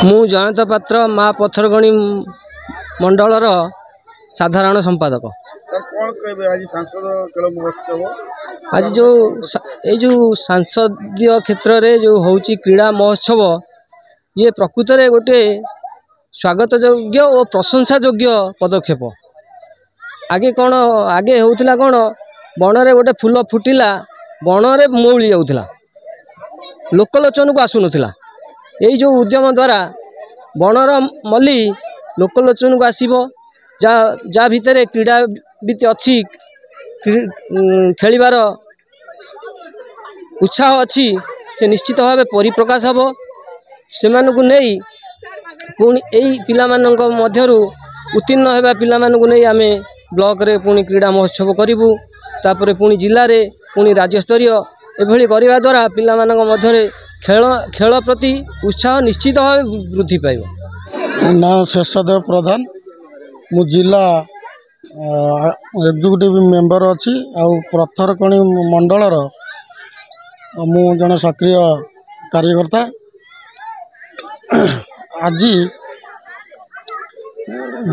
मु जयंत पात्र माँ पथरगणी मंडलर साधारण संपादक। आज जो सांसदीय क्षेत्र में जो होची क्रीड़ा महोत्सव ये प्रकृत में गोटे स्वागत योग्य और प्रशंसा योग्य पदक्षेप। आगे कौन आगे होता कौन बन में गोटे फूल फुटिला बन में मौली जाऊला लोकलोचन को आसु नाला। यही जो उद्यम द्वारा बनर मल्ली लोकलोचन को आसब जा भितर क्रीड़ाविद अच्छी खेलिबार उत्साह अच्छी से निश्चित भाव परिप्रकाश हम से नहीं पुणी यही पिला उत्तीर्ण होगा पिला नहीं आम ब्लॉक रे पुणी क्रीड़ा महोत्सव करूँ तापर पुणी जिले में पुणी राज्यस्तरीय एभली करने द्वारा पिला मध्य खेल खेल प्रति उत्साह निश्चित भाव वृद्धि पाइब। ना शेषदेव प्रधान मु जिला एग्जीक्यूटिव मेंबर अच्छी पथरकणी मंडलर मु जन सक्रिय कार्यकर्ता। आज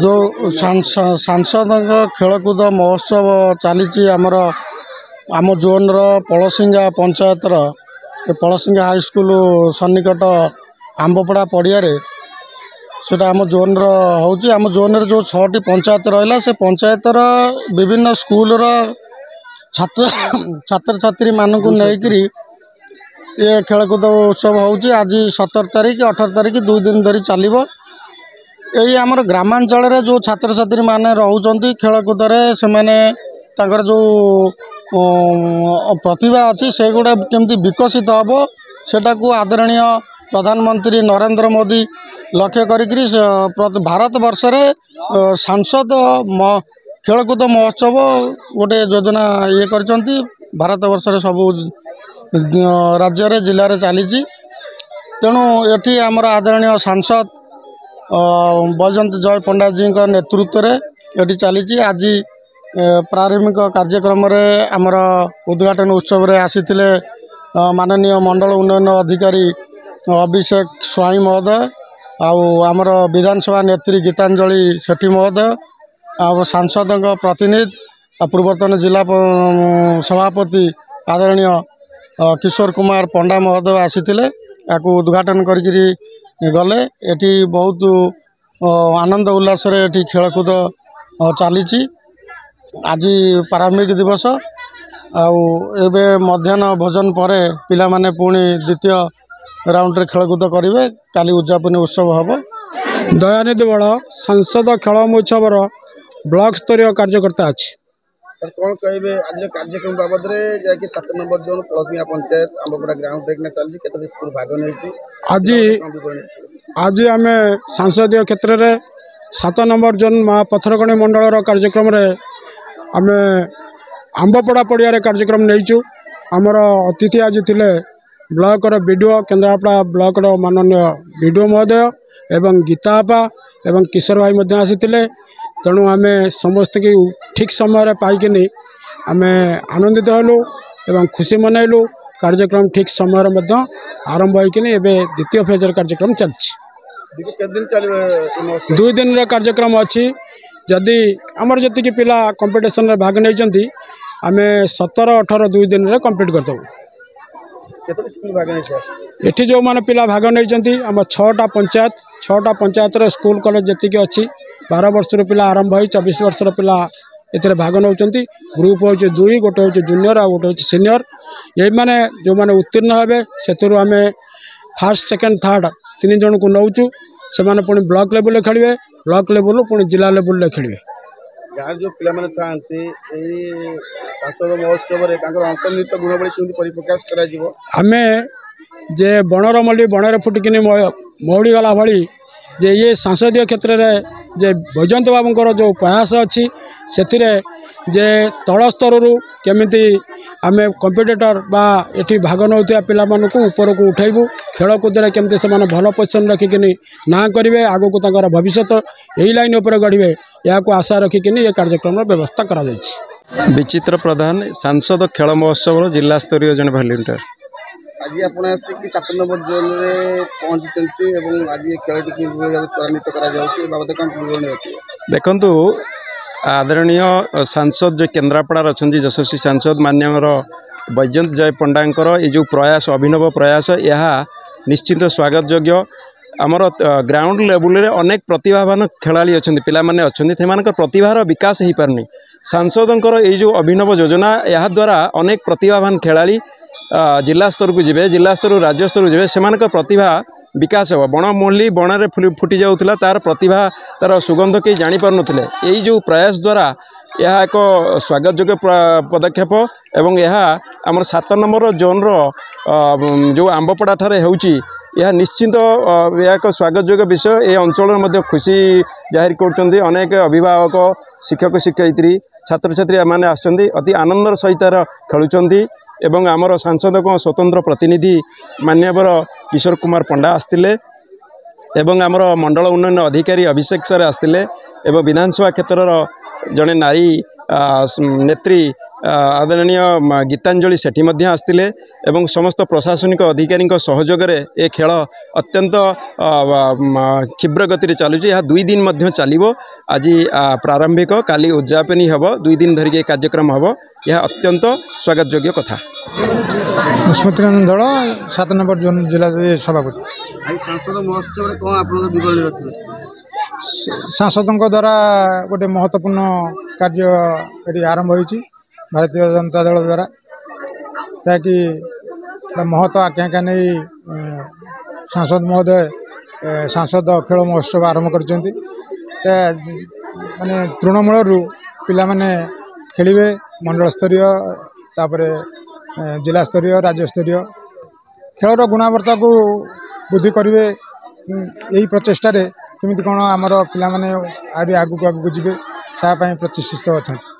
जो सांसद खेलकूद महोत्सव चली आम जोन पलसिंगा पंचायतर पलसिंगा हाईस्कूल सन्निकट आंबपड़ा पड़िया सेटा आम जोन होची आम जोन जो 6टी पंचायत रहा से पंचायतर विभिन्न स्कूल छात्र छात्र छात्री मानक नहीं ये खेलकूद उत्सव होची। आज 17 तारीख 18 तारीख 2 दिन धरी चलो। यही आमर ग्रामांचल जो छात्र छात्री माने रहउचंती खेलकूद से माने तांकर जो प्रतिभा अच्छी से गुड़ा केमती विकसित हम सेटा को आदरणीय प्रधानमंत्री नरेंद्र मोदी लक्ष्य करी भारत वर्ष रे सांसद खेलकूद महोत्सव गोटे योजना ये करचंती। भारत वर्ष रे सबू राज्य रे जिले में चली तेणु ये आमर आदरणीय सांसद बैजयंत जय पंडा जी का नेतृत्व में ये चली। आज प्रारंभिक कार्यक्रम रे आमर उद्घाटन उत्सव रे आसीथिले माननीय मंडल उन्नयन अधिकारी अभिषेक स्वाई महोदय आमर विधानसभा नेत्री गीतांजलि सेठी महोदय सांसद प्रतिनिधि पूर्वतन जिला सभापति आदरणीय किशोर कुमार पंडा महोदय आसीथिले याकू उद्घाटन करी गले। एटी बहुत आनंद उल्लास रे एटी खेलकूद चली। आज प्रारंभिक दिवस आबे मध्याह्न भोजन पर पिला माने पुणी द्वितीय राउंड रे खेलकूद करेंगे। काली उद्यापन उत्सव हम। दयानिधि बड़ सांसद खेल महोत्सव ब्लॉक स्तरीय कार्यकर्ता अच्छी कौन कहे आज कार्यक्रम बाबद 7 number zone Palasinga panchayat Ambapada ground break चलती केतोटी स्कूल भाग नहीं आज आम सांसदीय क्षेत्र में 7 नंबर जोन माँ पथरकणी मंडलर कार्यक्रम आम आंबपड़ा पड़िया कार्यक्रम नहीं आमर अतिथि आज थे ब्लॉक बीडीओ केन्द्रापड़ा ब्लॉक माननीय बीडीओ महोदय एवं गीता आपा एवं किशोर भाई आसी तेणु आम समस्त की ठीक समय पाइकिनी आम आनंदित हलु एवं खुशी मनइलु। कार्यक्रम ठीक समय आरंभ होइकिनी एबे द्वितीय फेजर कार्यक्रम चलछि। 2 दिन कार्यक्रम अच्छी जदि आमर जी पिला कंपिटिशन रे भाग नहीं आम 17, 18 2 दिन रे कंप्लीट करदेबू। एठी जो माने पिला भाग नहीं आम 6टा पंचायत रे स्कूल कॉलेज जी अच्छी 12 वर्ष पिला आरंभ हो 24 वर्ष पिला एथरे भाग नौ। ग्रुप हो 2 गोटे हूँ जूनियर आ गोटे हूँ सीनियर। यही माने जो माने उत्तीर्ण हे से आम फर्स्ट सेकेंड थर्ड 3 जन को नौचु से माने पुणी ब्लॉक लेवल खेलिए ब्लॉक लेवल पुणी जिला लेवल खेलिए। गाँव जो पिला माने थांती एई सांसद महोत्सव रे तांकर अंतर्निहित गुणावली केमि परिप्रकाश करा जिवो आमे जे बनर मल्ली बनरे फुटिकिनी मौड़ी गला भली जे ये सांसदीय क्षेत्र में जे बैजयंत बाबूंकर जो प्रयास अच्छी से जे तल स्तर केमिति आमे कंपिटिटर बा एठी भाग नौथिया पिला मानकु ऊपर को उठाइबू खेलकूद केमती से भल पोजिशन रखिकिनी ना करेंगे आगो को तांकर भविष्य यही लाइन उपर गढ़े या आशा रखिकिनी ये कार्यक्रम व्यवस्था करा जायछि। विचित्र प्रधान सांसद खेल महोत्सव जिला स्तरीय जन भॉलंटियर आज आपण आसिक 7 नंबर जोन में पहुंची एवं आज ये खेल त्वरान्वित बाबद कौन विवरण अच्छी देखु आदरणीय सांसद जो केन्द्रापड़ा अच्छा यशस्वी सांसद मान्यवर बैजयंत जय पंडांकर ये जो प्रयास अभिनव प्रयास यह निश्चित स्वागत योग्य आमर ग्राउंड लेवल रे अनेक प्रतिभावान खेलाड़ी अच्छा पिलामाने अच्छा प्रतिभार विकास हो पारनी सांसदों ये जो अभिनव योजना यह द्वारा अनेक प्रतिभावान खेलाड़ी जिला स्तर को जीवे जिला स्तर राज्य स्तर को जीवे से प्रतिभा विकास हो बण मोहली बण में फुटी जाऊला तार प्रतिभा तार सुगंध कहीं जापर नुले यही जो प्रयास द्वारा यह एक स्वागत योग्य पदक्षेप एवं यह आम 7 नंबर जोन जो आंबपड़ा ठारे होउची यह निश्चित यह एक स्वागत योग्य विषय ये अंचल खुशी जाहिर कर अनेक अभिभावक शिक्षक शिक्षयित्री छात्र छात्री मैंने आसुँच अति आनंदर सहित खेलुंट एवं आमर सांसद को स्वतंत्र प्रतिनिधि मान्यवर किशोर कुमार पंडा आसते एवं आमर मंडल उन्नयन अधिकारी अभिषेक सर आसते एवं विधानसभा क्षेत्र जड़े नारी नेत्री आदरणीय गीतांजलि सेठी आसते एवं समस्त प्रशासनिक अधिकारी सहयोग ये खेल अत्यंत क्षिब्र गति चलुची यह 2 दिन चलो आज प्रारंभिक काली उद्यापनी हम 2 दिन धरिक कार्यक्रम हम यह अत्यंत स्वागत योग्य कथा स्मृति रंजन दल 7 नंबर जोन जिला सभापति सांसद महोत्सव कौन आप विवरण रखिए सांसदों द्वारा गोटे महत्वपूर्ण कार्य आरंभ होती भारतीय जनता दल द्वारा जहाँकि महत्व आकांक्षा नहीं सांसद महोदय सांसद खेल महोत्सव आरंभ कर माने तृणमूल पिला माने खेलिबे मंडल स्तरीय तापर जिला स्तरीय राज्य स्तरीय खेलर गुणवत्ता को वृद्धि करेंगे यही प्रचेषा केमी कौन आमर पिला माने आगू आगू जीवे तापाई प्रतिष्ठित अच्छा।